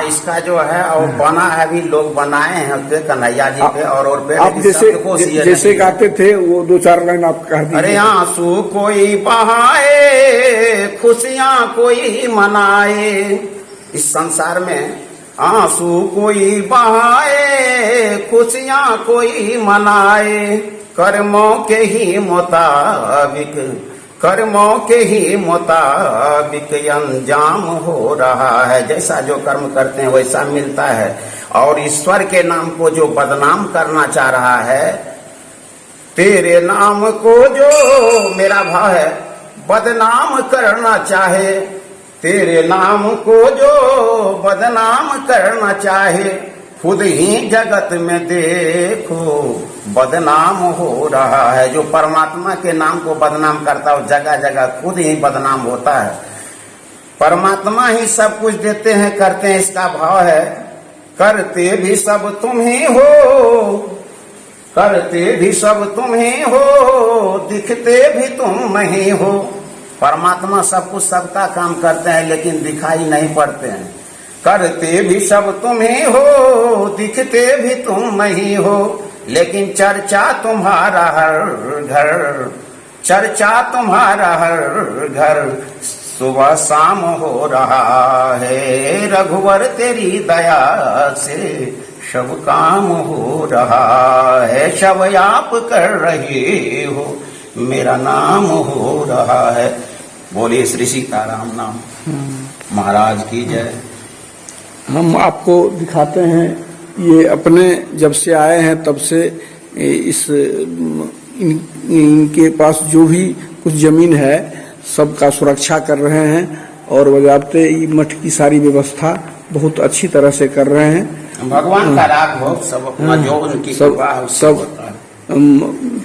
इसका जो है और बना है, अभी लोग बनाए हैं उस पे कन्हैया जी पे और पे। आप जैसे गाते थे वो 2-4 लाइन आप कह दीजिए। अरे आंसू कोई बहाए, खुशियां कोई मनाए, इस संसार में आंसू कोई बहाए, खुशियां कोई मनाए, कर्मों के ही मुताबिक, कर्मों के ही मुताबिक अंजाम हो रहा है। जैसा जो कर्म करते हैं वैसा मिलता है। और ईश्वर के नाम को जो बदनाम करना चाह रहा है, तेरे नाम को जो, मेरा भाव है, बदनाम करना चाहे, तेरे नाम को जो बदनाम करना चाहे, खुद ही जगत में देखो बदनाम हो रहा है। जो परमात्मा के नाम को बदनाम करता है जगह जगह खुद ही बदनाम होता है। परमात्मा ही सब कुछ देते हैं, करते हैं, इसका भाव है। करते भी सब तुम ही हो, करते भी सब तुम ही हो, दिखते भी तुम नहीं हो। परमात्मा सब कुछ सबका काम करते हैं लेकिन दिखाई नहीं पड़ते हैं। करते भी सब तुम ही हो, दिखते भी तुम नहीं हो, लेकिन चर्चा तुम्हारा हर घर, चर्चा तुम्हारा हर घर सुबह शाम हो रहा है। रघुवर तेरी दया से सब काम हो रहा है, सब आप कर रहे हो, मेरा नाम हो रहा है। बोलिए श्री सीताराम नाम महाराज की जय। हम आपको दिखाते हैं, ये अपने जब से आए हैं तब से इनके पास जो भी कुछ जमीन है सबका सुरक्षा कर रहे हैं और बजाते मठ की सारी व्यवस्था बहुत अच्छी तरह से कर रहे हैं। भगवान का राग हो, सब अपना जो उनकी सब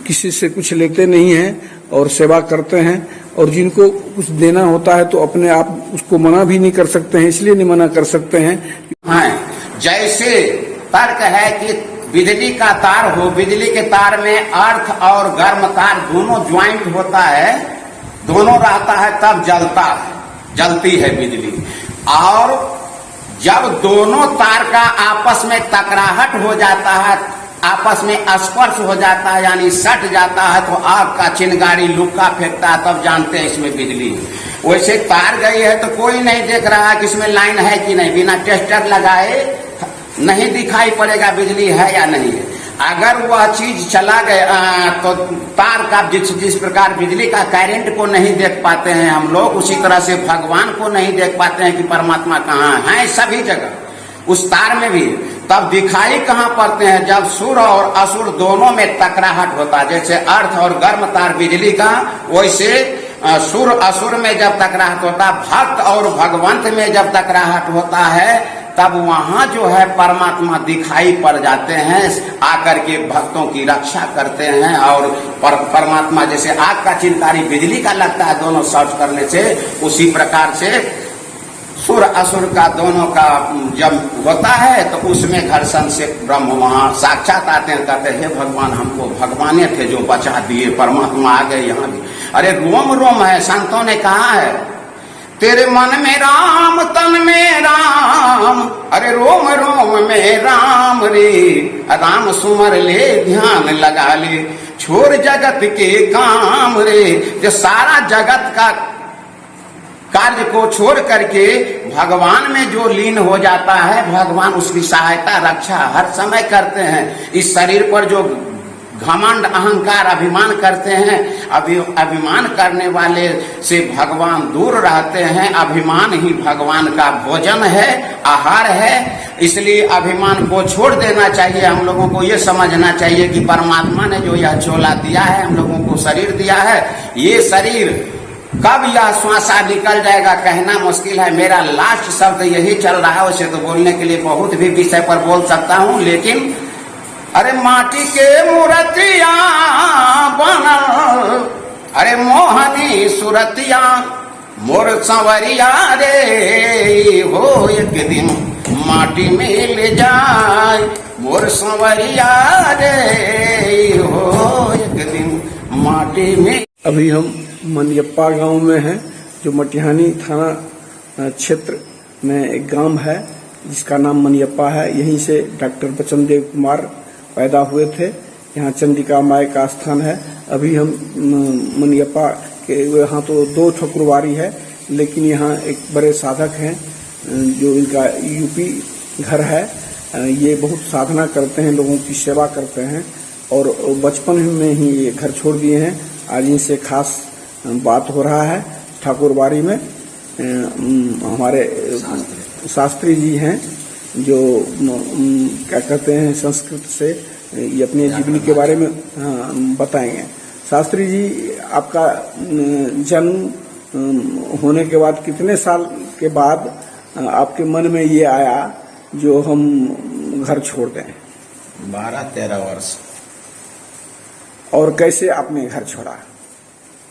किसी से कुछ लेते नहीं हैं और सेवा करते हैं। और जिनको कुछ देना होता है तो अपने आप उसको मना भी नहीं कर सकते हैं, इसलिए नहीं मना कर सकते हैं। हाँ, जैसे तर्क है कि बिजली का तार हो, बिजली के तार में अर्थ और गर्म तार दोनों ज्वाइंट होता है, दोनों रहता है तब जलता है, जलती है बिजली। और जब दोनों तार का आपस में टकराहट हो जाता है, आपस में स्पर्श हो जाता है, यानी सट जाता है, तो आग का चिंगारी लुक्का फेंकता है, तब जानते हैं इसमें बिजली है। वैसे तार गई है तो कोई नहीं देख रहा कि इसमें लाइन है कि नहीं, बिना टेस्टर लगाए नहीं दिखाई पड़ेगा बिजली है या नहीं है। अगर वह चीज चला गया तो तार का जिस प्रकार बिजली का करंट को नहीं देख पाते हैं हम लोग, उसी तरह से भगवान को नहीं देख पाते हैं कि परमात्मा कहाँ है, सभी जगह उस तार में भी। तब दिखाई कहाँ पड़ते हैं, जब सुर और असुर दोनों में टकराहट होता है। जैसे अर्थ और गर्म तार बिजली का, वैसे सुर असुर में जब टकराहट होता है, भक्त और भगवंत में जब टकराहट होता है, तब वहां जो है परमात्मा दिखाई पड़ जाते हैं, आकर के भक्तों की रक्षा करते हैं। और परमात्मा जैसे आग का चिंगारी बिजली का लगता है दोनों शॉर्ट करने से, उसी प्रकार से सुर असुर का दोनों का जब होता है तो उसमें घर्षण से ब्रह्म वहां साक्षात आते हैं, कहते हैं हे भगवान, हमको भगवाने थे जो बचा दिए, परमात्मा आ गए यहाँ भी। अरे रोम रोम है, संतों ने कहा है, तेरे मन में राम तन में राम, अरे रोम रोम में राम रे, राम सुमर ले ध्यान लगा ले, छोड़ जगत के काम रे। जो सारा जगत का कार्य को छोड़ करके भगवान में जो लीन हो जाता है, भगवान उसकी सहायता रक्षा हर समय करते हैं। इस शरीर पर जो घमंड अहंकार अभिमान करते हैं, अभिमान करने वाले से भगवान दूर रहते हैं। अभिमान ही भगवान का भोजन है, आहार है, इसलिए अभिमान को छोड़ देना चाहिए। हम लोगों को ये समझना चाहिए कि परमात्मा ने जो यह चोला दिया है, हम लोगों को शरीर दिया है, ये शरीर कब यह श्वासा निकल जाएगा कहना मुश्किल है। मेरा लास्ट शब्द यही चल रहा है, उसे तो बोलने के लिए बहुत भी विषय पर बोल सकता हूँ, लेकिन अरे माटी के मूर्तिया बनल, अरे मोहनी सुरतिया मोर संवरिया रे, हो एक दिन माटी में ले जाए मोर संवरिया रे, हो एक दिन माटी में। अभी हम मनियप्पा गांव में हैं, जो मटिहानी थाना क्षेत्र में एक गांव है। जिसका नाम मनियप्पा है। यहीं से डॉक्टर बचनदेव कुमार पैदा हुए थे। यहाँ चंडिका माई का स्थान है। अभी हम मनियप्पा के यहाँ तो 2 ठकुरवारी है, लेकिन यहाँ एक बड़े साधक हैं जो इनका यूपी घर है। ये बहुत साधना करते हैं, लोगों की सेवा करते हैं और बचपन में ही ये घर छोड़ दिए हैं। आज इनसे खास बात हो रहा है। ठाकुरबाड़ी में हमारे शास्त्री जी हैं जो क्या कहते हैं संस्कृत से ये अपने जीवनी के बारे में बताएंगे। शास्त्री जी, आपका जन्म होने के बाद कितने साल के बाद आपके मन में ये आया जो हम घर छोड़ दें? 12-13 वर्ष। और कैसे आपने घर छोड़ा?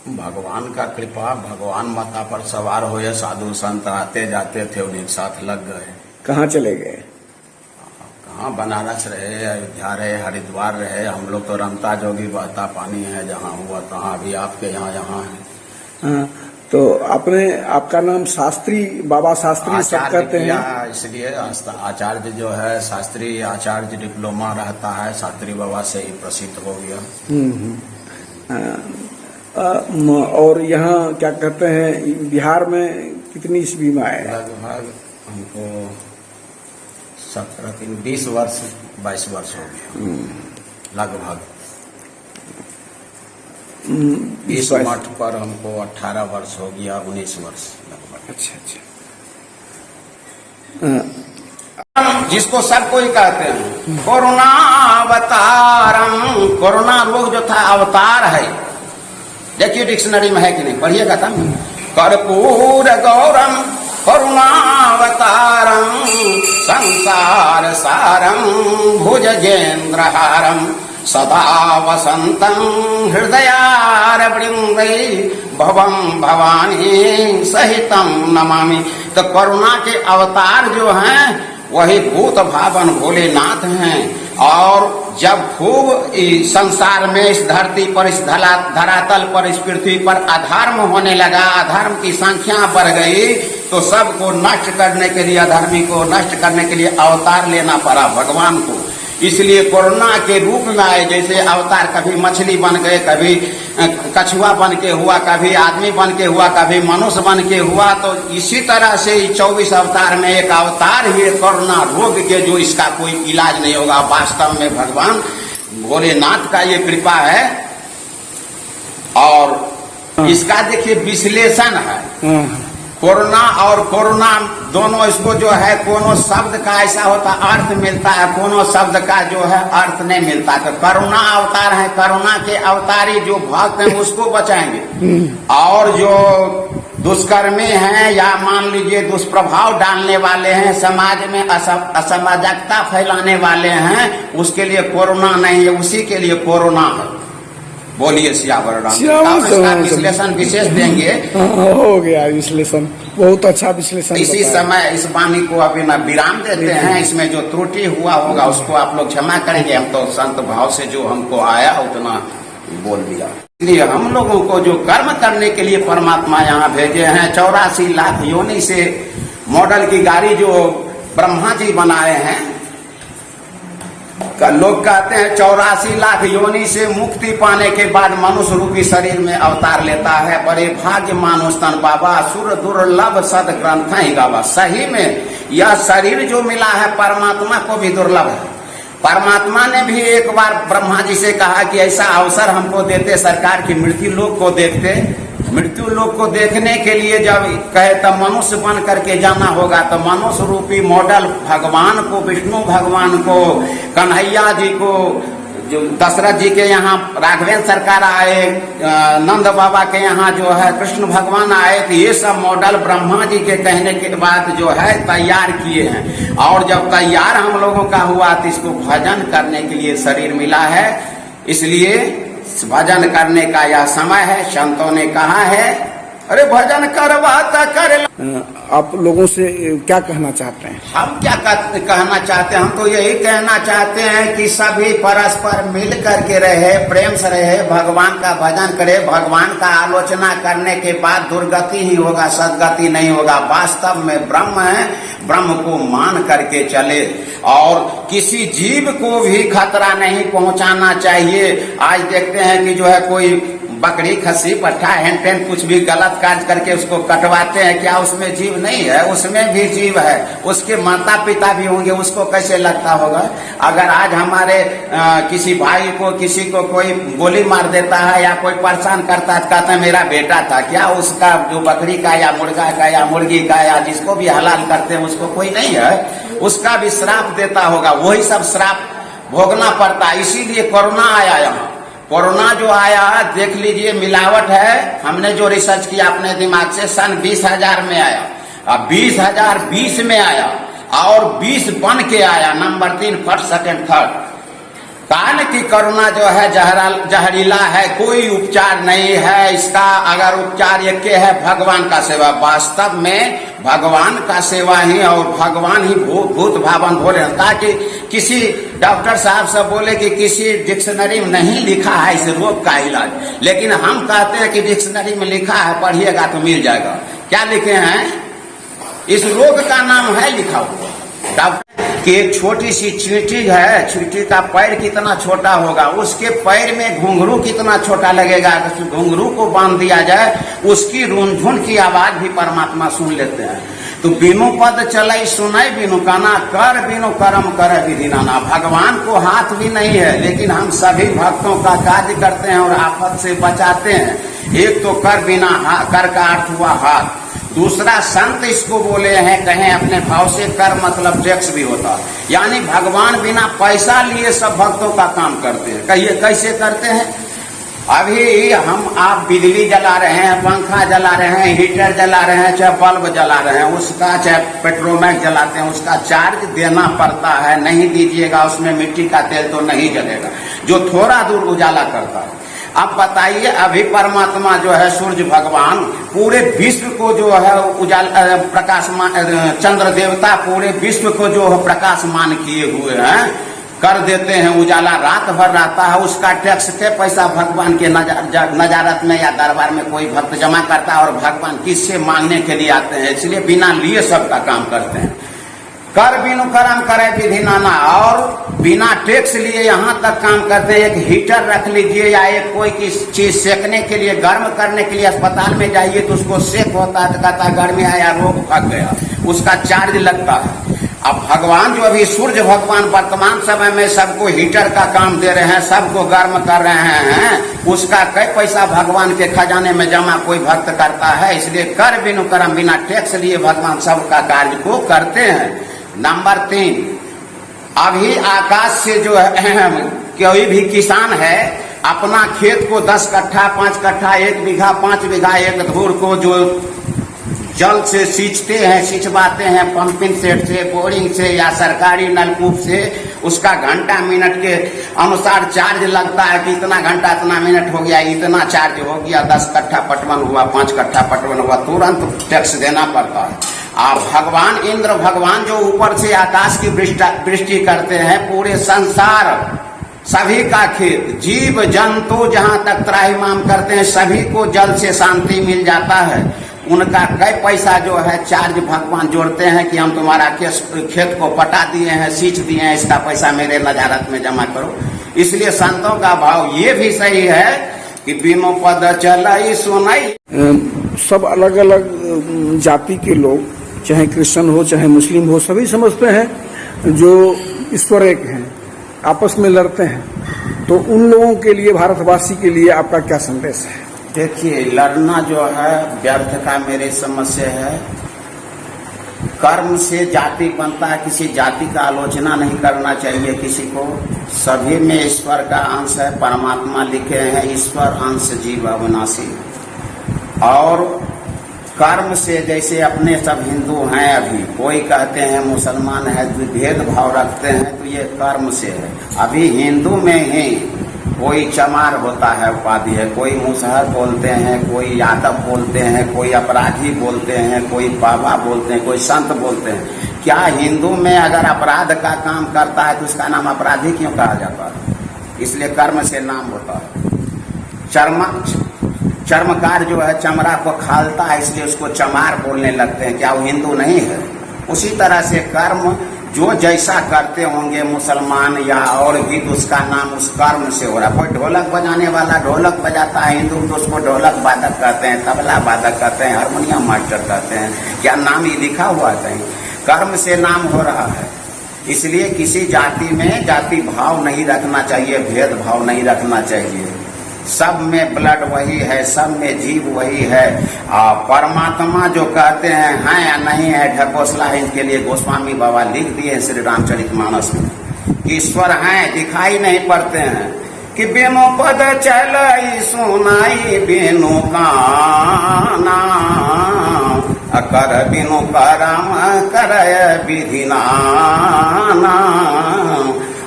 भगवान का कृपा, भगवान माता पर सवार हुए, साधु संत आते जाते थे, उन्हीं के साथ लग गए। कहाँ चले गए? कहाँ, बनारस रहे, अयोध्या रहे, हरिद्वार रहे। हम लोग तो रमता जोगी बहता पानी है, जहाँ हुआ तहाँ। अभी आपके यहाँ है। तो आपका नाम शास्त्री, बाबा शास्त्री सब कहते हैं, इसलिए आचार्य जो है, शास्त्री आचार्य डिप्लोमा रहता है, शास्त्री बाबा से ही प्रसिद्ध हो गया। और यहाँ क्या कहते हैं, बिहार में कितनी ईस्वी में आए? लगभग हमको 20 वर्ष 22 वर्ष हो गया लगभग। इस मठ पर हमको 18 वर्ष हो गया, 19 वर्ष लगभग। अच्छा। जिसको सब कोई कहते हैं कोरोना अवतारम। कोरोना रोग जो था अवतार है। देखिए डिक्शनरी में है कि नहीं, पढ़िएगा तब। कर्पूर गौरम करुणावतारम संसार सारम भुजगेन्द्रहारम सदा वसंतम हृदयारविंदै भवम भवानी सहितम नमामि। तो करुणा के अवतार जो हैं वही भूत भावन भोलेनाथ हैं। और जब खूब इस संसार में, इस धरती पर, इस धरातल पर, इस पृथ्वी पर अधर्म होने लगा, अधर्म की संख्या बढ़ गई, तो सबको नष्ट करने के लिए, अधर्मी को नष्ट करने के लिए अवतार लेना पड़ा भगवान को। इसलिए कोरोना के रूप में आए। जैसे अवतार कभी मछली बन गए, कभी कछुआ बन के हुआ, कभी आदमी बन के हुआ, कभी मनुष्य बन के हुआ। तो इसी तरह से 24 अवतार में एक अवतार ही कोरोना रोग के, जो इसका कोई इलाज नहीं होगा। वास्तव में भगवान भोलेनाथ का ये कृपा है। और इसका देखिए विश्लेषण है। कोरोना और कोरोना दोनों, इसको जो है कोनो शब्द का ऐसा होता अर्थ मिलता है, कोनो शब्द का जो है अर्थ नहीं मिलता। तो करुणा अवतार है, करुणा के अवतारी जो भक्त हैं उसको बचाएंगे। और जो दुष्कर्मी हैं या मान लीजिए दुष्प्रभाव डालने वाले हैं, समाज में असामाजिकता फैलाने वाले हैं, उसके लिए कोरोना नहीं है, उसी के लिए कोरोना है। बोलिए सियावर राम। इसका विश्लेषण विशेष देंगे। हो गया विश्लेषण, बहुत अच्छा विश्लेषण। इसी समय इस वाणी को अभी न विराम देते हैं। इसमें जो त्रुटि हुआ होगा उसको आप लोग क्षमा करेंगे। हम तो संत भाव से जो हमको आया उतना बोल दिया। इसलिए हम लोगों को जो कर्म करने के लिए परमात्मा यहाँ भेजे हैं, 84 लाख योनि से मॉडल की गाड़ी जो ब्रह्मा जी बनाए हैं। लोग कहते हैं 84 लाख योनि से मुक्ति पाने के बाद मनुष्य रूपी शरीर में अवतार लेता है। बड़े भाग्य मानुष तन बाबा, सुर दुर्लभ सद ग्रंथ ही गावा। सही में यह शरीर जो मिला है परमात्मा को भी दुर्लभ है। परमात्मा ने भी एक बार ब्रह्मा जी से कहा कि ऐसा अवसर हमको देते सरकार की मृत्यु लोक को देखते। मृत्यु लोक को देखने के लिए जब कहे तब मनुष्य बन करके जाना होगा। तो मनुष्य रूपी मॉडल भगवान को, विष्णु भगवान को, कन्हैया जी को, जो दशरथ जी के यहाँ राघवेंद्र सरकार आए, नंद बाबा के यहाँ जो है कृष्ण भगवान आए। तो ये सब मॉडल ब्रह्मा जी के कहने के बाद जो है तैयार किए हैं। और जब तैयार हम लोगों का हुआ तो इसको भजन करने के लिए शरीर मिला है। इसलिए भजन करने का यह समय है। संतों ने कहा है अरे भजन करवाता कर। आप लोगों से क्या कहना चाहते हैं? हम क्या कहना चाहते हैं? हम तो यही कहना चाहते हैं कि सभी परस्पर मिल करके रहे, प्रेम से रहे, भगवान का भजन करे। भगवान का आलोचना करने के बाद दुर्गति ही होगा, सदगति नहीं होगा। वास्तव में ब्रह्म है, ब्रह्म को मान करके चले और किसी जीव को भी खतरा नहीं पहुंचाना चाहिए। आज देखते हैं कि जो है कोई बकरी, खस्सी, पट्ठा, हैंड टेन कुछ भी गलत कार्य करके उसको कटवाते हैं। क्या उसमें जीव नहीं है? उसमें भी जीव है। उसके माता पिता भी होंगे, उसको कैसे लगता होगा? अगर आज हमारे किसी भाई को, किसी को कोई गोली मार देता है या कोई परेशान करता है, कहता है मेरा बेटा था, क्या उसका जो बकरी का या मुर्गा का या मुर्गी का या जिसको भी हलाल करते हैं उसको कोई नहीं है? उसका भी श्राप देता होगा। वही सब श्राप भोगना पड़ता है। इसीलिए कोरोना आया। यहाँ कोरोना जो आया, देख लीजिए, मिलावट है। हमने जो रिसर्च किया अपने दिमाग से, सन 20,000 में आया, अब 20,020 में आया और 20 बन के आया, नंबर 3, फर्स्ट, सेकंड, थर्ड। कान की कोरोना जो है जहरीला है, कोई उपचार नहीं है इसका। अगर उपचार एक है भगवान का सेवा, वास्तव में भगवान का सेवा ही और भगवान ही भूत भावन भोले। ताकि किसी डॉक्टर साहब से बोले कि किसी डिक्शनरी में नहीं लिखा है इस रोग का इलाज, लेकिन हम कहते हैं कि डिक्शनरी में लिखा है, पढ़िएगा तो मिल जाएगा। क्या लिखे हैं? इस रोग का नाम है लिखा हुआ। डॉक्टर कि एक छोटी सी चींटी है, चींटी का पैर कितना छोटा होगा, उसके पैर में घुंघरू कितना छोटा लगेगा। अगर घुंघरू को बांध दिया जाए, उसकी रूंझुन की आवाज भी परमात्मा सुन लेते हैं। तो बिनु पद चलई सुनई बिनु काना, कर बिनु कर्म करे विधि नाना। भगवान को हाथ भी नहीं है, लेकिन हम सभी भक्तों का कार्य करते हैं और आफत से बचाते हैं। एक तो कर बिना, कर का अर्थ हुआ हाथ। दूसरा संत इसको बोले हैं, कहें अपने भाव से, कर मतलब टैक्स भी होता है। यानी भगवान बिना पैसा लिए सब भक्तों का काम करते हैं। कहिए कैसे करते हैं? अभी हम आप बिजली जला रहे हैं, पंखा जला रहे हैं, हीटर जला रहे हैं, चाहे बल्ब जला रहे हैं, उसका चाहे पेट्रोमैक्स जलाते हैं, उसका चार्ज देना पड़ता है। नहीं दीजिएगा उसमें मिट्टी का तेल तो नहीं जलेगा, जो थोड़ा दूर उजाला करता है। अब बताइए, अभी परमात्मा जो है सूर्य भगवान पूरे विश्व को जो है उजाला प्रकाशमान, चंद्र देवता पूरे विश्व को जो है प्रकाशमान किए हुए हैं, कर देते हैं उजाला, रात भर रहता है। उसका टैक्स के पैसा भगवान के नजारत में या दरबार में कोई भक्त जमा करता है और भगवान किससे मांगने के लिए आते हैं। इसलिए बिना लिए सबका काम करते हैं। कर बिनु कर्म करे विधि नाना, और बिना टैक्स लिए यहाँ तक काम करते हैं। एक हीटर रख लीजिए या एक कोई चीज सेकने के लिए, गर्म करने के लिए अस्पताल में जाइए तो उसको सेक होता है तो कहता है गर्मी आया, रोग भाग गया, उसका चार्ज लगता है। अब भगवान जो अभी सूर्य भगवान वर्तमान समय में सबको हीटर का काम दे रहे हैं, सबको गर्म कर रहे हैं, उसका कई पैसा भगवान के खजाने में जमा कोई भक्त करता है। इसलिए कर बिनु कर्म, बिना टैक्स लिए भगवान सबका कार्य को करते हैं। नंबर 3, अभी आकाश से जो है कोई भी किसान है अपना खेत को 10 कट्ठा, 5 कट्ठा, 1 बीघा, 5 बीघा, 1 धूर को जो जल से सींचते हैं, सिंचवाते हैं, पंपिंग सेट से, बोरिंग से या सरकारी नलकूप से, उसका घंटा मिनट के अनुसार चार्ज लगता है कि इतना घंटा इतना मिनट हो गया, इतना चार्ज हो गया। 10 कट्ठा पटवन हुआ, 5 कट्ठा पटवन हुआ, तुरंत टैक्स देना पड़ता है। और भगवान इंद्र भगवान जो ऊपर से आकाश की वृष्टि करते हैं, पूरे संसार सभी का खेत, जीव जंतु जहाँ तक त्राहिमाम करते हैं, सभी को जल से शांति मिल जाता है। उनका कई पैसा जो है चार्ज भगवान जोड़ते हैं कि हम तुम्हारा खेत को पटा दिए हैं, सींच दिए हैं, इसका पैसा मेरे नजारत में जमा करो। इसलिए संतों का भाव ये भी सही है कि बिनु पद चलई सुनई। सब अलग अलग जाति के लोग, चाहे क्रिश्चियन हो चाहे मुस्लिम हो, सभी समझते हैं जो ईश्वर एक हैं, आपस में लड़ते हैं। तो उन लोगों के लिए, भारतवासी के लिए आपका क्या संदेश है? देखिए, लड़ना जो है व्यर्थ का मेरे समझ से है। कर्म से जाति बनता है, किसी जाति का आलोचना नहीं करना चाहिए किसी को। सभी में ईश्वर का अंश है, परमात्मा लिखे हैं ईश्वर अंश जीव अविनाशी। और कर्म से, जैसे अपने सब हिंदू हैं, अभी कोई कहते हैं मुसलमान है, भेदभाव रखते हैं, तो ये कर्म से है। अभी हिंदू में ही कोई चमार होता है उपाधि है, कोई मुसहर बोलते हैं, कोई यादव बोलते हैं, कोई अपराधी बोलते हैं, कोई बाबा बोलते हैं, कोई संत बोलते हैं। क्या हिंदू में अगर अपराध का काम करता है तो उसका नाम अपराधी क्यों कहा जाता है? इसलिए कर्म से नाम होता है। चर्मकार जो है चमड़ा को खालता है, इसलिए उसको चमार बोलने लगते हैं। क्या वो हिंदू नहीं है? उसी तरह से कर्म जो जैसा करते होंगे मुसलमान या और भी, तो उसका नाम उस कर्म से हो रहा है। कोई ढोलक बजाने वाला ढोलक बजाता है हिंदू, तो उसको ढोलक वादक कहते हैं, तबला वादक कहते हैं, हारमोनियम मास्टर कहते हैं। क्या नाम ही लिखा हुआ है कहीं? कर्म से नाम हो रहा है। इसलिए किसी जाति में जाति भाव नहीं रखना चाहिए, भेदभाव नहीं रखना चाहिए। सब में ब्लड वही है, सब में जीव वही है। परमात्मा जो कहते हैं या नहीं है, ढकोसला इनके लिए गोस्वामी बाबा लिख दिए हैं श्री रामचरितमानस में। ईश्वर हैं, दिखाई नहीं पड़ते हैं। कि बिनु पद चलाई सुनाई बिनु काना, कर बिनु करम करय विधि नाना,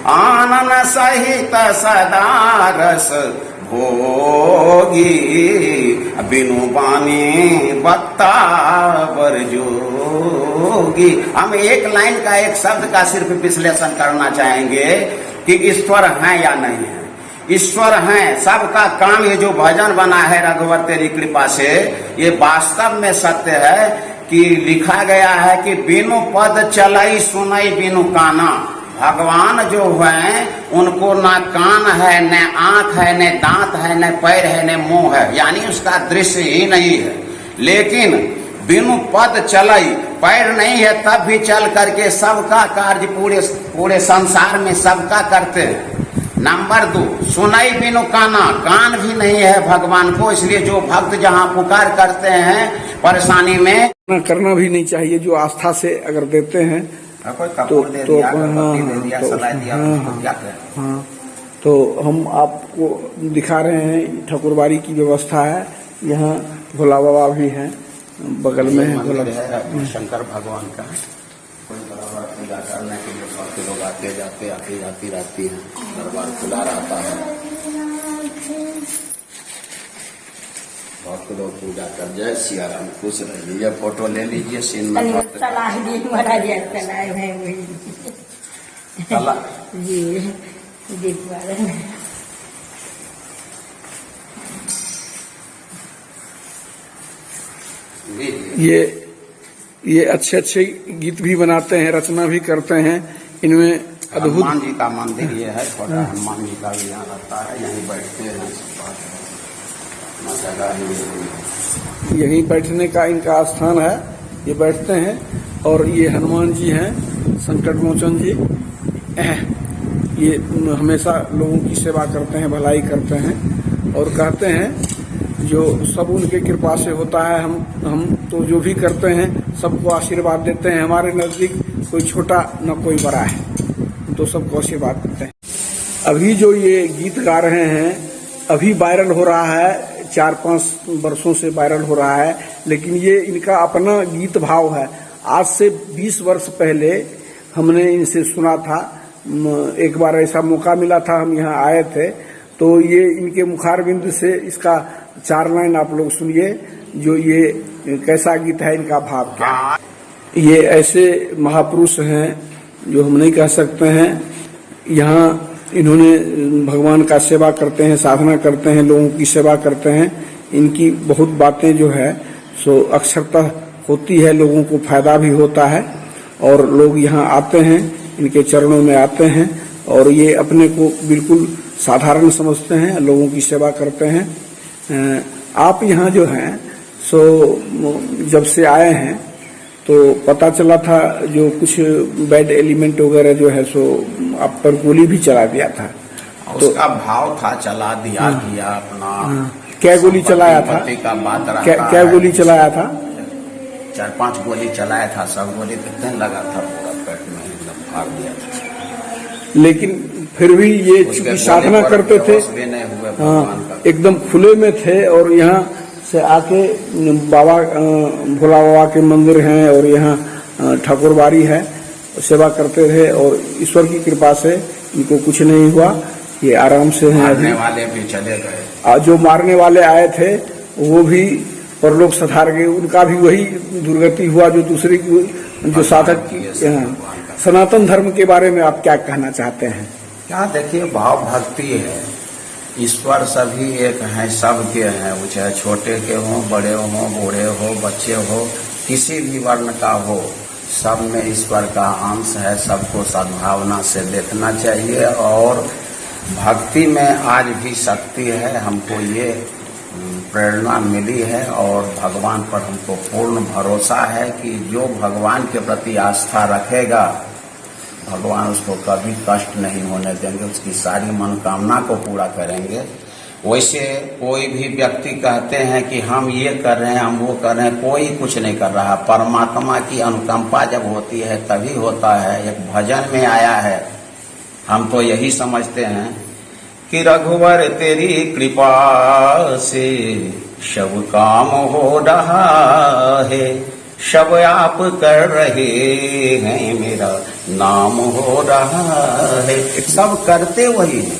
आनन सहित सदा रस भोगी, बिनु बानी वक्ता बर जोगी। हम एक लाइन का, एक शब्द का सिर्फ विश्लेषण करना चाहेंगे कि ईश्वर हैं या नहीं है। ईश्वर हैं, सबका काम। ये जो भजन बना है रघुवर तेरी कृपा से, ये वास्तव में सत्य है कि लिखा गया है कि बिनु पद चलाई सुनाई बिनु काना। भगवान जो हैं उनको ना कान है, न आंख है, न दांत है, न पैर है, न मुंह है, यानी उसका दृश्य ही नहीं है। लेकिन बिनु पद चलाई, पैर नहीं है तब भी चल करके सबका कार्य पूरे संसार में सबका करते हैं। नंबर 2, सुनाई बिनु काना, कान भी नहीं है भगवान को। इसलिए जो भक्त जहाँ पुकार करते हैं परेशानी में, करना भी नहीं चाहिए। जो आस्था से अगर देते हैं तो हम आपको दिखा रहे हैं ठाकुरबाड़ी की व्यवस्था है। यहाँ भोला बाबा भी हैं, बगल में है भोला शंकर भगवान का। कोई बराबर पूजा करने के लिए भक्त लोग आते जाते रहती हैं। दरबार खुला रहता है, भक्त लोग पूजा कर। जय सिया राम, खुश रहिए। ये फोटो ले लीजिए, सीन में ये अच्छे गीत भी बनाते हैं, रचना भी करते हैं। इनमें अद्भुत हनुमान जी का मंदिर ये है, छोटा हनुमान जी का भी यहाँ रहता है। यहीं बैठते हैं, यहीं बैठने का इनका स्थान है। ये बैठते हैं और ये हनुमान जी हैं, संकट मोचन जी। ये हमेशा लोगों की सेवा करते हैं, भलाई करते हैं और कहते हैं जो सब उनके कृपा से होता है। हम तो जो भी करते हैं सबको आशीर्वाद देते हैं। हमारे नजदीक कोई छोटा न कोई बड़ा है, तो सबको आशीर्वाद देते हैं। अभी जो ये गीत गा रहे हैं अभी वायरल हो रहा है, 4-5 वर्षों से वायरल हो रहा है। लेकिन ये इनका अपना गीत भाव है। आज से 20 वर्ष पहले हमने इनसे सुना था। एक बार ऐसा मौका मिला था, हम यहाँ आए थे, तो ये इनके मुखारबिंद से इसका 4 लाइन आप लोग सुनिए। जो ये कैसा गीत है, इनका भाव क्या। ये ऐसे महापुरुष हैं जो हम नहीं कह सकते हैं। यहाँ इन्होंने भगवान का सेवा करते हैं, साधना करते हैं, लोगों की सेवा करते हैं। इनकी बहुत बातें जो है सो अक्षरतः होती है, लोगों को फायदा भी होता है और लोग यहाँ आते हैं, इनके चरणों में आते हैं और ये अपने को बिल्कुल साधारण समझते हैं, लोगों की सेवा करते हैं। आप यहाँ जो हैं सो जब से आए हैं तो पता चला था जो कुछ बैड एलिमेंट वगैरह जो है सो आप पर गोली भी चला दिया था। तो उसका भाव था, चला दिया किया अपना। क्या गोली चलाया था? का बात रहा, क्या गोली चलाया था? 4-5 गोली चलाया था। सब गोली कितने लगा था, पूरा पेट में एकदम फाड़ दिया था। लेकिन फिर भी ये चूंकि साधना करते थे, एकदम खुले में थे और यहाँ से आके बाबा भोला बाबा के मंदिर हैं और यहाँ ठाकुरबाड़ी है, सेवा करते रहे और ईश्वर की कृपा से इनको कुछ नहीं हुआ। ये आराम से हैं मारने अभी। वाले भी चले गए। जो मारने वाले आए थे वो भी परलोक सधार गए, उनका भी वही दुर्गति हुआ जो दूसरे जो साधक सनातन धर्म के बारे में आप क्या कहना चाहते हैं? क्या देखिए, भाव भक्ति है, ईश्वर सभी एक हैं, सब के हैं, वो चाहे छोटे के हों, बड़े हों, बूढ़े हो, बच्चे हो, किसी भी वर्ण का हो, सब में ईश्वर का अंश है। सबको सद्भावना से देखना चाहिए और भक्ति में आज भी शक्ति है। हमको ये प्रेरणा मिली है और भगवान पर हमको पूर्ण भरोसा है कि जो भगवान के प्रति आस्था रखेगा भगवान उसको कभी कष्ट नहीं होने देंगे, उसकी सारी मनोकामना को पूरा करेंगे। वैसे कोई भी व्यक्ति कहते हैं कि हम ये कर रहे हैं, हम वो कर रहे हैं, कोई कुछ नहीं कर रहा। परमात्मा की अनुकंपा जब होती है तभी होता है। एक भजन में आया है, हम तो यही समझते हैं कि रघुवर तेरी कृपा से सब काम हो रहा है, सब आप कर रहे हैं, मेरा नाम हो रहा है। सब करते वही हैं।